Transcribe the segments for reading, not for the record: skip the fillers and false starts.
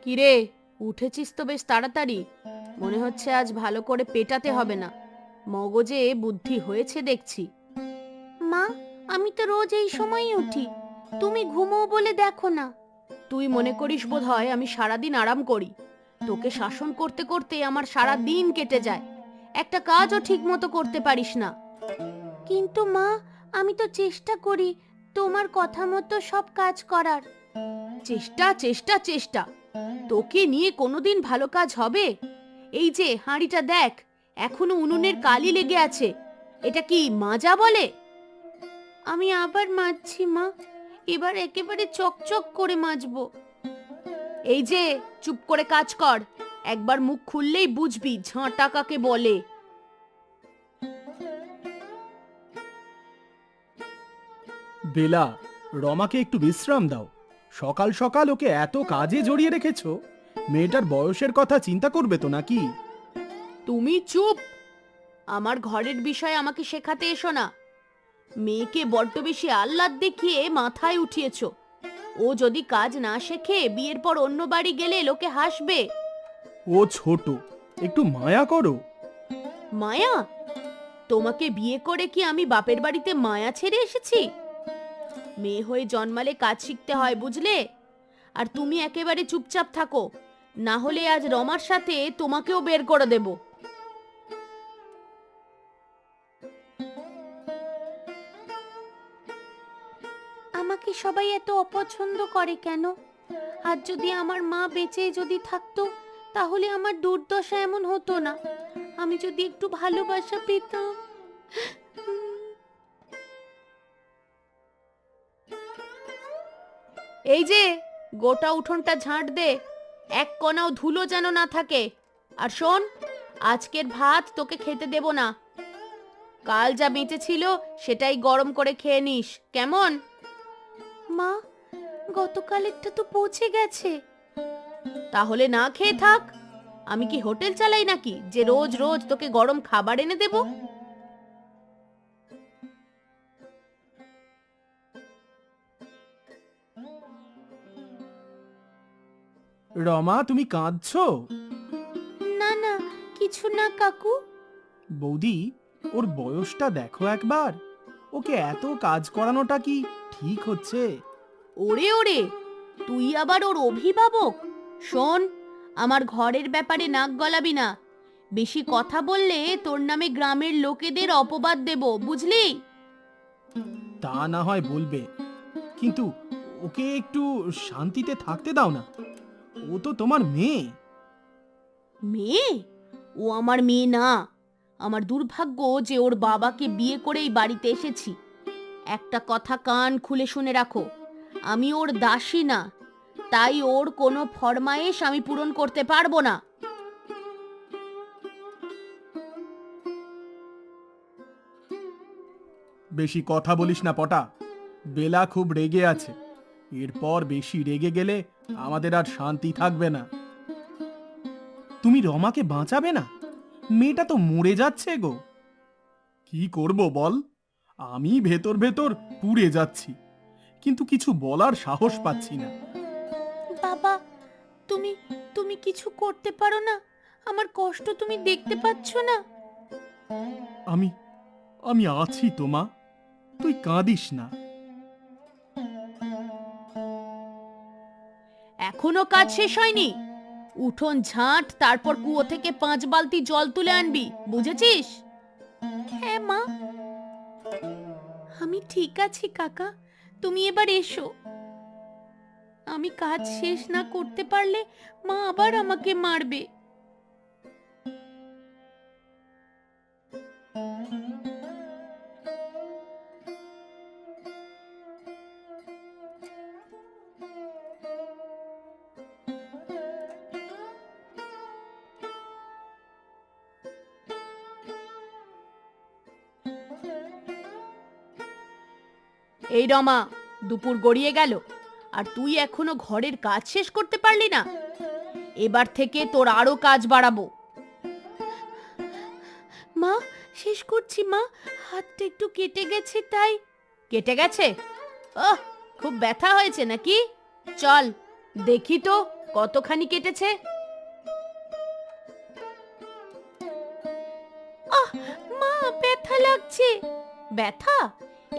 কিরে, উঠেছিস তো বেশ তাড়াতাড়ি। মনে হচ্ছে আজ ভালো করে পেটাতে হবে না। মগজে বুদ্ধি হয়েছে দেখছি। মা, আমি তো রোজ এই সময়ই উঠি। তুমি ঘুমোও বলে দেখো না। তুই মনে করিস বোধহয় আমি সারাদিন আরাম করি। তোকে শাসন করতে করতে আমার সারা দিন কেটে যায়। একটা কাজও ঠিক মতো করতে পারিস না। কিন্তু মা, আমি তো চেষ্টা করি তোমার কথা মতো সব কাজ করার। চেষ্টা চেষ্টা চেষ্টা, তোকে নিয়ে কোনোদিন ভালো কাজ হবে? এই যে হাঁড়িটা দেখ, এখনো উনুনের কালি লেগে আছে। এটা কি মাজা বলে? আমি আবার মাজছি মা, এবার একেবারে চকচক করে মাজবো। এই যে, চুপ করে কাজ কর। একবার মুখ খুললেই বুঝবি ঝাঁটা কাকে বলে। বেলা, রমাকে একটু বিশ্রাম দাও। সকাল সকাল ওকে এত কাজে জড়িয়ে রেখেছো। মেয়েটার বয়সের কথা চিন্তা করবে তো নাকি? তুমি চুপ। আমার ঘরের বিষয় আমাকে শেখাতে এসো না। মেয়েকে বড্ড বেশি আহ্লাদ দেখিয়ে মাথায় উঠিয়েছো। ও যদি কাজ না শেখে বিয়ের পর অন্য বাড়ি গেলে লোকে হাসবে। ও ছোট, একটু মায়া করো। মায়া? তোমাকে বিয়ে করে কি আমি বাপের বাড়িতে মায়া ছেড়ে এসেছি? মেয়ে হয়ে জন্মালে কাজ শিখতে হয়, বুঝলে? আর তুমি একেবারে চুপচাপ থাকো, না হলে আজ রমার সাথে তোমাকেও বের করে দেব। আমাকে সবাই এত অপছন্দ করে কেন? আর যদি আমার মা বেঁচে যদি থাকতো, তাহলে আমার দুর্দশা এমন হতো না। আমি যদি একটু ভালোবাসা পেতাম। এই যে, গোটা উঠোনটা ঝাঁট দে, এক কণাও ধুলো যেন না থাকে। আর শোন, আজকের ভাত তোকে খেতে দেব না। কাল যা বেঁচে ছিল সেটাই গরম করে খেয়ে নিস, কেমন? মা, গতকালেরটা তো পচে গেছে। তাহলে না খেয়ে থাক। আমি কি হোটেল চালাই নাকি যে রোজ রোজ তোকে গরম খাবার এনে দেব? রমা, তুমি কাঁদছো? না না, কিছু না কাকু। বৌদি, ওর বয়সটা দেখো একবার। ওকে এত কাজ করানোটা কি ঠিক হচ্ছে? ওরে ওরে, তুই আবার ওর অভিভাবক? শোন, আমার ঘরের ব্যাপারে নাক গলাবি না। বেশি কথা বললে তোর নামে গ্রামের লোকেদের অপবাদ দেব, বুঝলি? তা না হয় বলবে, কিন্তু ওকে একটু শান্তিতে থাকতে দাও না। ও তো তোমার মেয়ে। মেয়ে? ও আমার মেয়ে না। আমার দুর্ভাগ্য যে ওর বাবাকে বিয়ে করেই বাড়িতে এসেছি। একটা কথা কান খুলে শুনে রাখো, আমি ওর দাসী না। তাই ওর কোনো ফরমায়েশ আমি পূরণ করতে পারবো না। বেশি কথা বলিস না পটা। বেলা খুব রেগে আছে। এরপর বেশি রেগে গেলে আমাদের আর শান্তি থাকবে না। তুমি রমাকে বাঁচাবে না? মেয়েটা তো মরে যাচ্ছে গো। কি করব বল? আমি ভেতর ভেতর পুড়ে যাচ্ছি, কিন্তু কিছু বলার সাহস পাচ্ছি না। বাবা, তুমি তুমি কিছু করতে পারো না? আমার কষ্ট তুমি দেখতে পাচ্ছ না? আমি আমি আছি তো মা, তুই কাঁদিস না। এখনো কাজ শেষ হয়নি? উঠোন ঝাঁট, তারপর কুয়ো থেকে 5 বালতি জল তুলে আনবি, বুঝেছিস? হ্যাঁ মা। আমি ঠিক আছি কাকা, তুমি এবার এসো। আমি কাজ শেষ না করতে পারলে মা আবার আমাকে মারবে। এই রমা, দুপুর গড়িয়ে গেল আর তুই এখনো ঘরের কাজ শেষ করতে পারলি না? এবার থেকে তোর আরো কাজ বাড়াবো। মা, শেষ করছি মা, হাতটা একটু কেটে গেছে তাই। কেটে গেছে? ওহ, খুব ব্যথা হয়েছে নাকি? চল দেখি তো কতখানি কেটেছে? আহ মা, ব্যথা লাগছে। ব্যথা?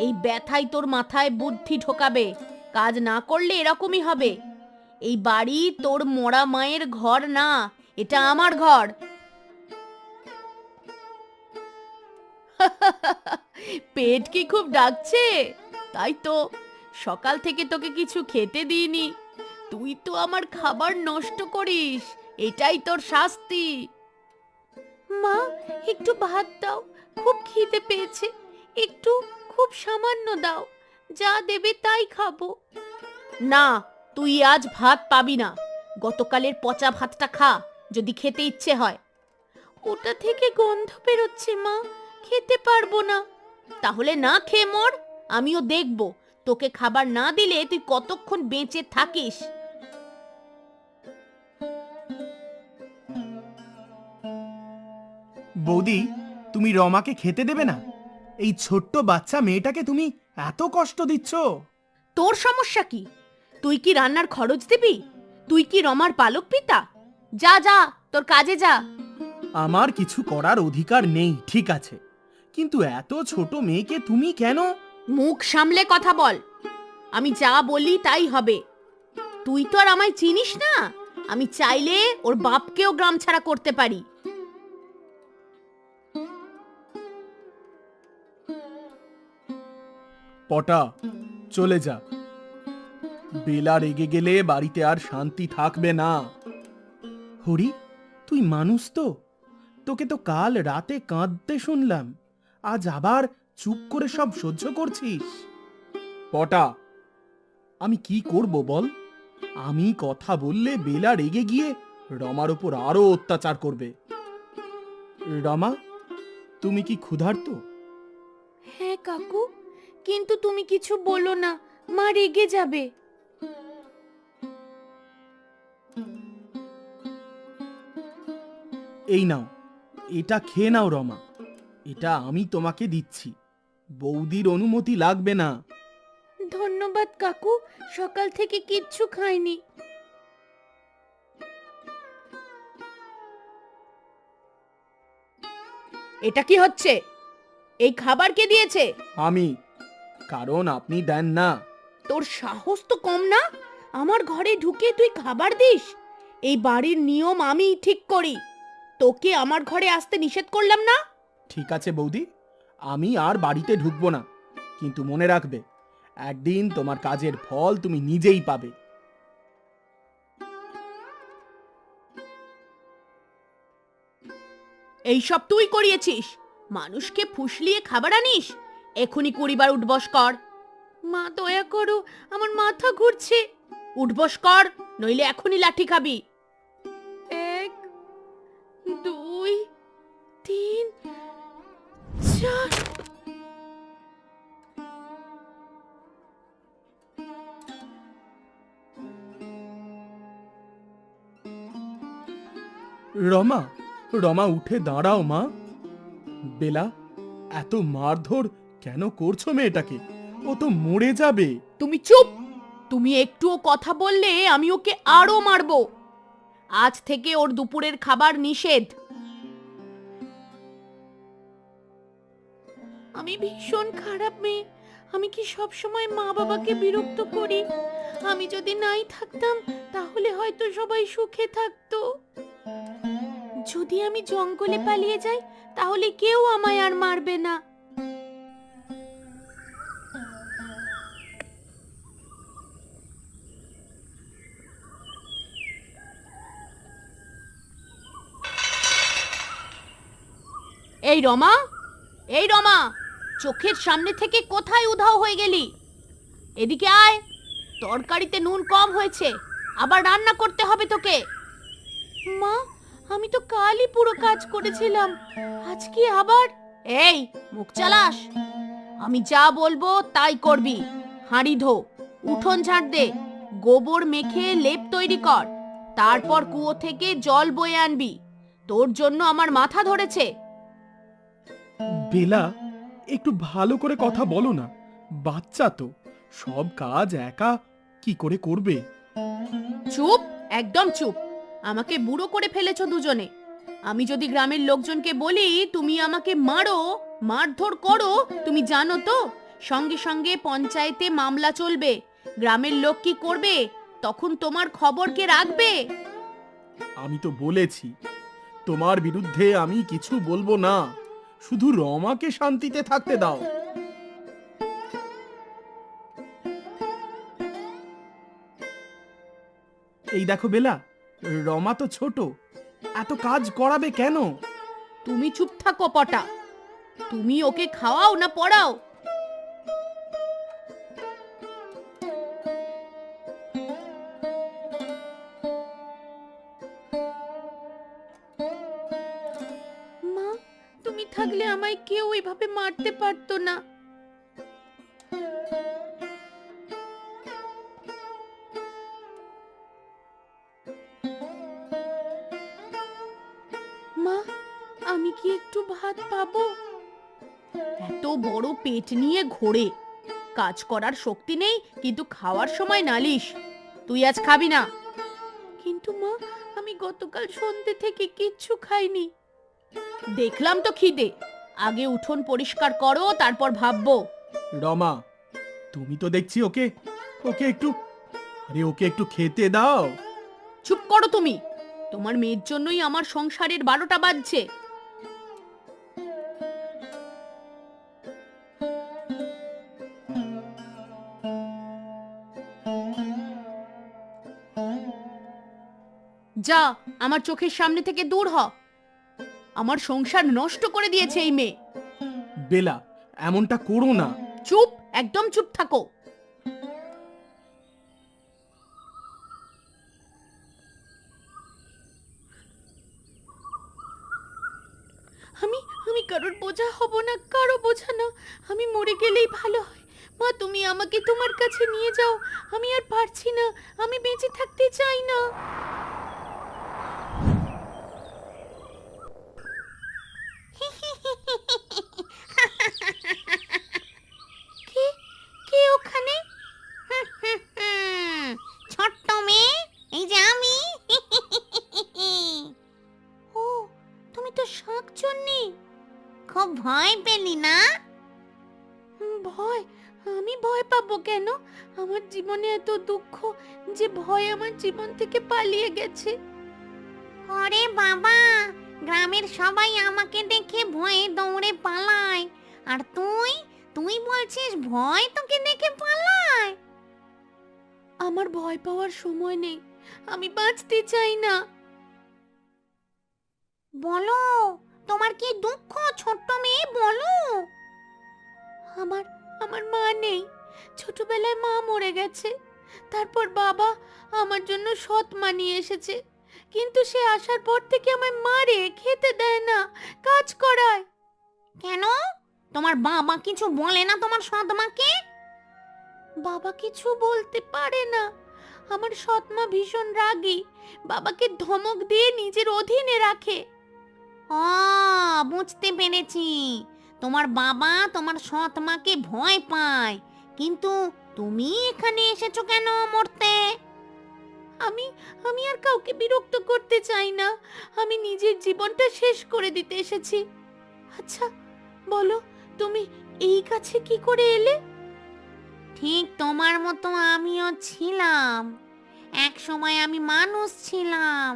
এই ব্যথাই তোর মাথায় বুদ্ধি ঢোকাবে। কাজ না করলে এরকমই হবে। এই বাড়ি তোর মরা মায়ের ঘর না, এটা আমার ঘর। পেট কি খুব ডাকছে? তাই তো, সকাল থেকে তোকে কিছু খেতে দিইনি। তুই তো আমার খাবার নষ্ট করিস, এটাই তোর শাস্তি। মা, একটু ভাত দাও, খুব খিদে পেয়েছে। একটু, খুব সামান্য দাও, যা দেবে তাই খাবো। না, তুই আজ ভাত পাবি না। গতকালের পচা ভাতটা খা, যদি খেতে ইচ্ছে হয়। ওটা থেকে গন্ধ বেরোচ্ছে মা, খেতে পারবো না। তাহলে না খেয়ে মর, আমিও দেখব তোকে খাবার না দিলে তুই কতক্ষণ বেঁচে থাকিস। বৌদি, তুমি রমাকে খেতে দেবে না? এই ছোট্ট বাচ্চা মেয়েটাকে তুমি এত কষ্ট দিচ্ছ। তোর সমস্যা কি? তুই কি রান্নার খরচ দিবি? তুই কি রমার পালক পিতা? যা যা, তোর কাজে যা। আমার কিছু করার অধিকার নেই, ঠিক আছে, কিন্তু এত ছোট মেয়েকে তুমি কেন? মুখ সামলে কথা বল। আমি যা বলি তাই হবে। তুই তো আর আমায় চিনিস না। আমি চাইলে ওর বাপকেও গ্রাম ছাড়া করতে পারি। পটা, চলে যা। বেলা রেগে গেলে বাড়িতে আর শান্তি থাকবে না। হরি, তুই মানুষ তো? তোকে তো কাল রাতে কাঁদতে শুনলাম, আজ আবার চুপ করে সব সহ্য করছিস। পটা, আমি কি করব বল? আমি কথা বললে বেলা রেগে গিয়ে রমার উপর আরো অত্যাচার করবে। রমা, তুমি কি ক্ষুধার্ত? হ্যাঁ কাকু, কিন্তু তুমি কিছু বলো না, মা রেগে যাবে। এই নাও, এটা খেয়ে নাও রমা। এটা আমি তোমাকে দিচ্ছি, বৌদির অনুমতি লাগবে না। ধন্যবাদ কাকু, সকাল থেকে কিচ্ছু খাইনি। এটা কি হচ্ছে? এই খাবার কে দিয়েছে? আমি, কারণ আপনি দেন না। তোর সাহস তো কম না, আমার ঘরে ঢুকে তুই খাবার দিস? এই বাড়ির নিয়ম আমি ঠিক করি, তোকে আমার ঘরে আসতে নিষেধ করলাম না? ঠিক আছে বৌদি, আমি আর বাড়িতে ঢুকবো না, কিন্তু মনে রাখবে, একদিন তোমার কাজের ফল তুমি নিজেই পাবে। এইসব তুই করিয়েছিস? মানুষকে ফুসলিয়ে খাবার আনিস? এখনই 20 বার উঠবস কর। মা দয়া করো, আমার মাথা ঘুরছে। উঠবস কর, নইলে এখনই লাঠি খাবি। 1 2 3 4। রমা, রমা উঠে দাঁড়াও মা। বেলা, এত মারধর কেন করছো মেয়েটাকে? ও তো মরে যাবে। তুমি চুপ! তুমি একটুও কথা বললে আমি ওকে আরো মারবো। আজ থেকে ওর দুপুরের খাবার নিষেধ। আমি ভীষণ খারাপ মেয়ে। আমি কি সব সময় মা বাবাকে বিরক্ত করি? আমি যদি নাই থাকতাম তাহলে হয়তো সবাই সুখে থাকতো। যদি আমি জঙ্গলে পালিয়ে যাই তাহলে কেউ আমায় আর মারবে না। এই রমা, এই রমা, চোখের সামনে থেকে কোথায় উধাও হয়ে গেলি? এদিকে আয়। তরকারিতে নুন কম হয়েছে, আবার রান্না করতে হবে তোকে। মা, আমি তো কালই পুরো কাজ করেছিলাম, আজ কি আবার? এই, মুখ চালাস? আমি যা বলবো তাই করবি। হাঁড়ি ধো, উঠোন ঝাড় দে, গোবর মেখে লেপ তৈরি কর, তারপর কুয়ো থেকে জল বয়ে আনবি। তোর জন্য আমার মাথা ধরেছে। বেলা, একটু ভালো করে কথা বলো না, বাচ্চা তো, সব কাজ একা কি করে করবে? চুপ, একদম চুপ। আমাকে বুড়ো করে ফেলেছো দুজনে। আমি যদি গ্রামের লোকজনকে বলি তুমি আমাকে মারো, মারধর করো, তুমি জানো তো সঙ্গে সঙ্গে পঞ্চায়েতে মামলা চলবে। গ্রামের লোক কি করবে তখন? তোমার খবর কে রাখবে? আমি তো বলেছি তোমার বিরুদ্ধে আমি কিছু বলবো না, শুধু রমাকে শান্তিতে থাকতে দাও। এই দেখো বেলা, রমা তো ছোট, এত কাজ করাবে কেন? তুমি চুপ থাকো পটা। তুমি ওকে খাওয়াও না পড়াও? মা, তুমি থাকলে আমায় কেউ এভাবে মারতে পারতো না। মা, আমি কি একটু ভাত পাবো? এত বড় পেট নিয়ে ঘোরে, কাজ করার শক্তি নেই কিন্তু খাওয়ার সময় নালিশ। তুই আজ খাবি না। কিন্তু মা, আমি গতকাল সন্ধ্যে থেকে কিচ্ছু খাইনি। দেখলাম তো খিদে। আগে উঠোন পরিষ্কার করো, তারপর ভাববো। রমা, তুমি তো দেখছি ওকে ওকে একটু ওকে একটু খেতে দাও। চুপ করো তুমি। তোমার মেয়ের জন্যই আমার সংসারের 12টা বাজছে। যা, আমার চোখের সামনে থেকে দূর হ। আমার সংসার নষ্ট করে দিয়েছে এই মেয়ে। বেলা, এমনটা করো না। চুপ, একদম চুপ থাকো। আমি আমি কারোর বোঝা হব না, কারো বোঝা না। আমি মরে গেলেই ভালো হয়। মা, তুমি আমাকে তোমার কাছে নিয়ে যাও। আমি আর পারছি না, আমি বেঁচে থাকতে চাই না। কে কে ওখানে? ছোট্ট মেয়ে, এই যে আমি। ও, তুমি তো শাকচুন্নি। খুব ভয় পেলি না? ভয়? আমি ভয় পাবো কেন? আমার জীবনে এত দুঃখ যে ভয় আমার জীবন থেকে পালিয়ে গেছে। ওরে বাবা, গ্রামের সবাই আমাকে দেখে ভয়ে দৌড়ে পালায়, আর তুই তুই বলছিস ভয় তোকে দেখে পালায়? আমার ভয় পাওয়ার সময় নেই, আমি বাঁচতে চাই না। বলো, তোমার কি দুঃখ ছোট্ট মেয়ে, বলো। আমার আমার মা নেই। ছোটবেলায় মা মরে গেছে। তারপর বাবা আমার জন্য সৎ মা নিয়ে এসেছে, কিন্তু সে আসার পর থেকে আমায় মারে, খেতে দেয় না, কাজ করায়। কেন? তোমার বাবা কিছু বলে না তোমার সৎ মাকে? বাবা কিছু বলতে পারে না। আমার সৎ মা ভীষণ রাগী, বাবাকে ধমক দিয়ে নিজের অধীনে রাখে। ও, বুঝতে পেরেছি। তোমার বাবা তোমার সৎ মাকে ভয় পায়, কিন্তু তুমি এখানে এসেছো কেন মরতে? আমি আমি আর কাউকে বিরক্ত করতে চাই না। আমি নিজের জীবনটা শেষ করে দিতে এসেছি। আচ্ছা বলো, তুমি এই কাছে কি করে এলে? ঠিক তোমার মতো আমিও ছিলাম। এক সময় আমি মানুষ ছিলাম,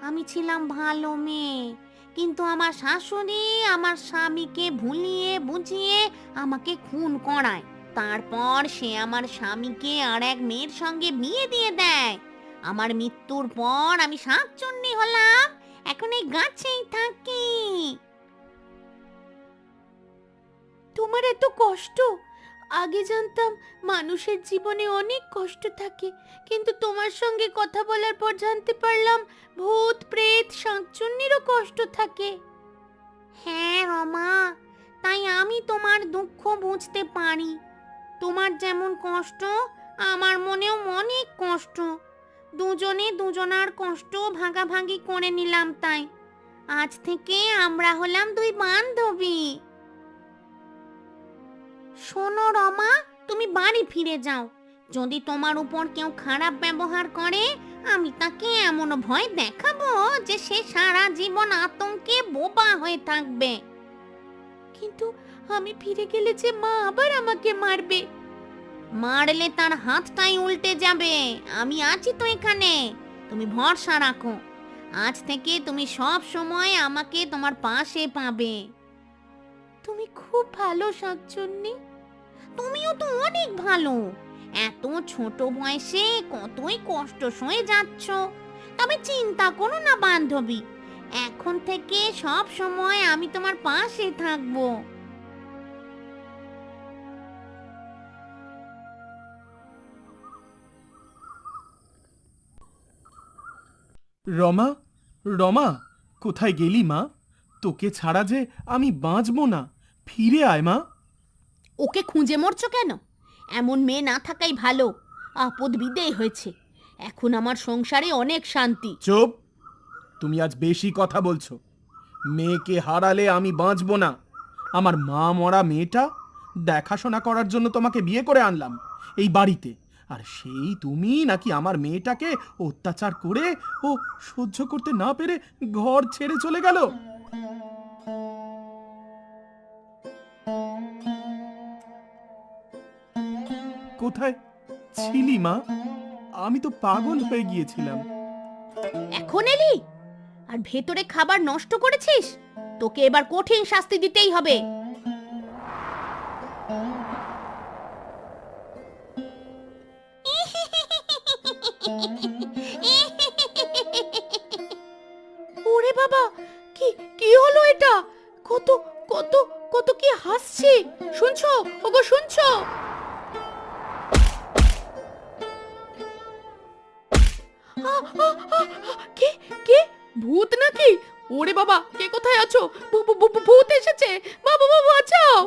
আমি ছিলাম ভালো মেয়ে, কিন্তু আমার শাশুড়ি আমার স্বামীকে ভুলিয়ে বুঝিয়ে আমাকে খুন করায়। তারপর সে আমার স্বামীকে আর এক মেয়ের সঙ্গে বিয়ে দিয়ে দেয়। আমার মৃত্যুর পর আমি শাকচুন্নি হলাম, এখন এই গাছেই থাকি। তোমার এত কষ্ট? আগে জানতাম মানুষের জীবনে অনেক কষ্ট থাকে, কিন্তু তোমার সঙ্গে কথা বলার পর জানতে পারলাম ভূত প্রেত শাকচুন্নিরও কষ্ট থাকে। হ্যাঁ রমা, তাই আমি তোমার দুঃখ বুঝতে পারি। তোমার যেমন কষ্ট, আমার মনেও অনেক কষ্ট। দুজনে দুজনার কষ্ট ভাগাভাগি করে নিলাম। তাই আজ থেকে আমরা হলাম দুই বান্ধবী। শোনো রমা, তুমি বাড়ি ফিরে যাও। যদি তোমার উপর কেউ খারাপ ব্যবহার করে, আমি তাকে এমন ভয় দেখাবো যে সে সারা জীবন আতঙ্কে বোবা হয়ে থাকবে। কিন্তু আমি ফিরে গেলে যে মা আবার আমাকে মারবে। মারলে তার হাতটাই উল্টে যাবে। আমি আছি তো এখানে, তুমি ভরসা রাখো। আজ থেকে তুমি সব সময় আমাকে তোমার পাশে পাবে। তুমি খুব ভালো শাকচুন্নি। তুমিও তো অনেক ভালো। এত ছোট বয়সে কতই কষ্ট সয়ে যাচ্ছ। তবে চিন্তা করো না বান্ধবী, এখন থেকে সব সময় আমি তোমার পাশে থাকবো। রমা, রমা, কোথায় গেলি মা? তোকে ছাড়া যে আমি বাঁচবো না। ফিরে আয় মা। ওকে খুঁজে মরছো কেন? এমন মেয়ে না থাকাই ভালো। আপদ বিদেয় হয়েছে। এখন আমার সংসারে অনেক শান্তি। চুপ! তুমি আজ বেশি কথা বলছো। মেয়েকে হারালে আমি বাঁচবো না। আমার মা মরা মেয়েটা দেখাশোনা করার জন্য তোমাকে বিয়ে করে আনলাম এই বাড়িতে, আর সেই তুমি নাকি আমার মেয়েটাকে অত্যাচার করে ও সহ্য করতে না পেরে ঘর ছেড়ে চলে গেল। কোথায় ছিলি মা? আমি তো পাগল হয়ে গিয়েছিলাম। এখন এলি আর ভেতরে খাবার নষ্ট করেছিস? তোকে এবার কঠিন শাস্তি দিতেই হবে। ওরে বাবা, কি কি হলো এটা? কত কত কত কি হাসছে! শুনছো? ওগো শুনছো? আ, আ, আ, কে কে? ভূত নাকি? ওরে বাবা, কে কোথায় আছো? ভূত এসেছে! বাবা বাবা বাঁচাও!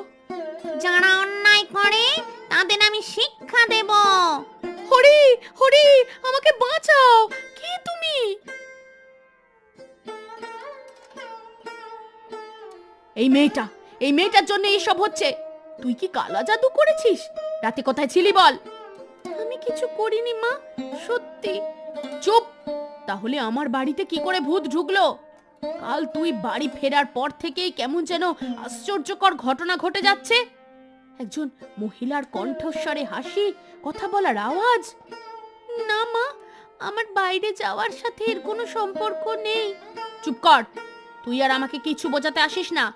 যারা অন্যায় করে তাদের আমি শিক্ষা দেব। হরি হরি, আমাকে বাঁচাও! কে তুমি? এই মেয়েটার জন্য এইসব হচ্ছে। তুই কি কালা জাদু করেছিস? রাতে কোথায় ছিলি বল? আমি কিছু করিনি মা, সত্যি। চুপ! তাহলে আমার বাড়িতে কি করে ভূত ঢুকলো? কাল তুই বাড়ি ফেরার পর থেকেই কেমন যেন আশ্চর্যকর ঘটনা ঘটে যাচ্ছে। একজন মহিলার কণ্ঠস্বরে হাসি, কথা বলার আওয়াজ। না মা, আমার বাইরে যাওয়ার সাথে এর কোনো সম্পর্ক নেই। চুপ কর! তুই আর আমাকে কিছু বোঝাতে আসিস না।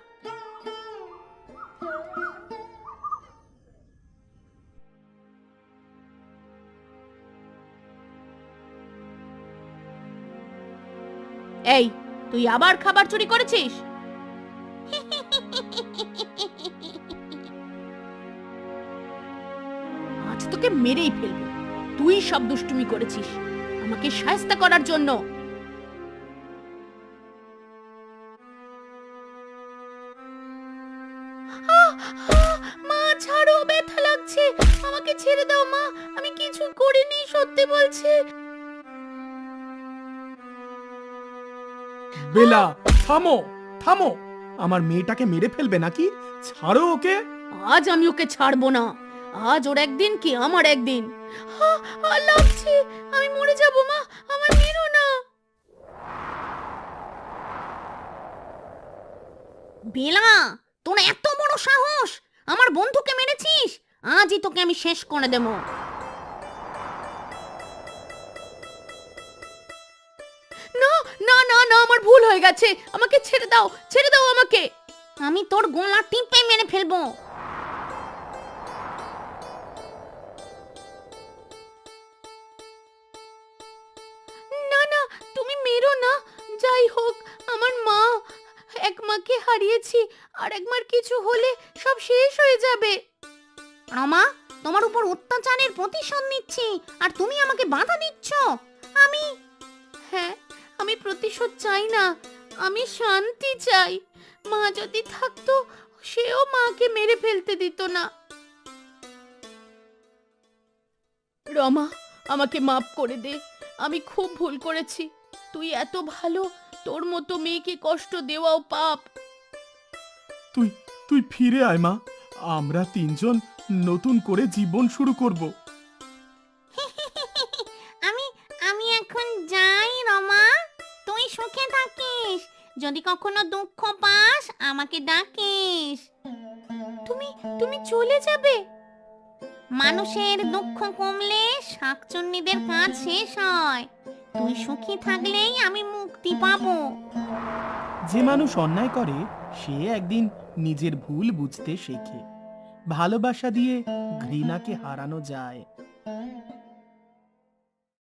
এই, তুই আবার খাবার চুরি করেছিস? আজ তোকে মেরেই ফেলবো। তুই সব দুষ্টুমি করেছিস আমাকে শায়েস্তা করার জন্য। মা ছাড়ো, ব্যথা লাগছে। আমাকে ছেড়ে দাও মা, আমি কিছু করিনি, সত্যি বলছি। বেলা, থামো থামো! আমার মেয়েটাকে মেরে ফেলবে নাকি? ছাড়ো ওকে। আজ আমি ওকে ছাড়বো না। আজ ওর একদিন কি আমার একদিন। লাগছে, আমি মরে যাব মা, আমার মেরো না। বেলা, তোর এত বড় সাহস! আমার বন্ধুকে মেরেছিস? আজই তোকে আমি শেষ করে দেব। না না না না, আমার ভুল হয়ে গেছে। আমাকে ছেড়ে দাও, ছেড়ে দাও আমাকে। আমি তোর গলা টিপে মেরে ফেলবো। না না, তুমি মেরো না। যাই হোক, আমার মা, এক মাকে হারিয়েছি, আর একবার কিছু হলে সব শেষ হয়ে যাবে। রমা, তোমার উপর অত্যাচারের প্রতিশোধ নিচ্ছি আর তুমি আমাকে বাধা দিচ্ছ। আমি হ্যাঁ, আমি প্রতিশোধ চাই না, আমি শান্তি চাই। মা যদি থাকতো, সেও মাকে মেরে ফেলতে দিত না। রমা, আমাকে মাফ করে দে। আমি খুব ভুল করেছি। তুই এত ভালো, তোর মতো মেয়েকে কষ্ট দেওয়াও পাপ। তুই তুই ফিরে আয় মা। আমরা তিনজন নতুন করে জীবন শুরু করব। আমি আমি এখন যদি কখনো দুঃখ পাস আমাকে ডাকিস। তুমি তুমি চলে যাবে? মানুষের দুঃখ কমলে শাকচুন্নিদের কাজ শেষ হয়। তুই সুখী থাকলেই আমি মুক্তি পাবো। যে মানুষ অন্যায় করে সে একদিন নিজের ভুল বুঝতে শেখে। ভালোবাসা দিয়ে ঘৃণাকে হারানো যায়।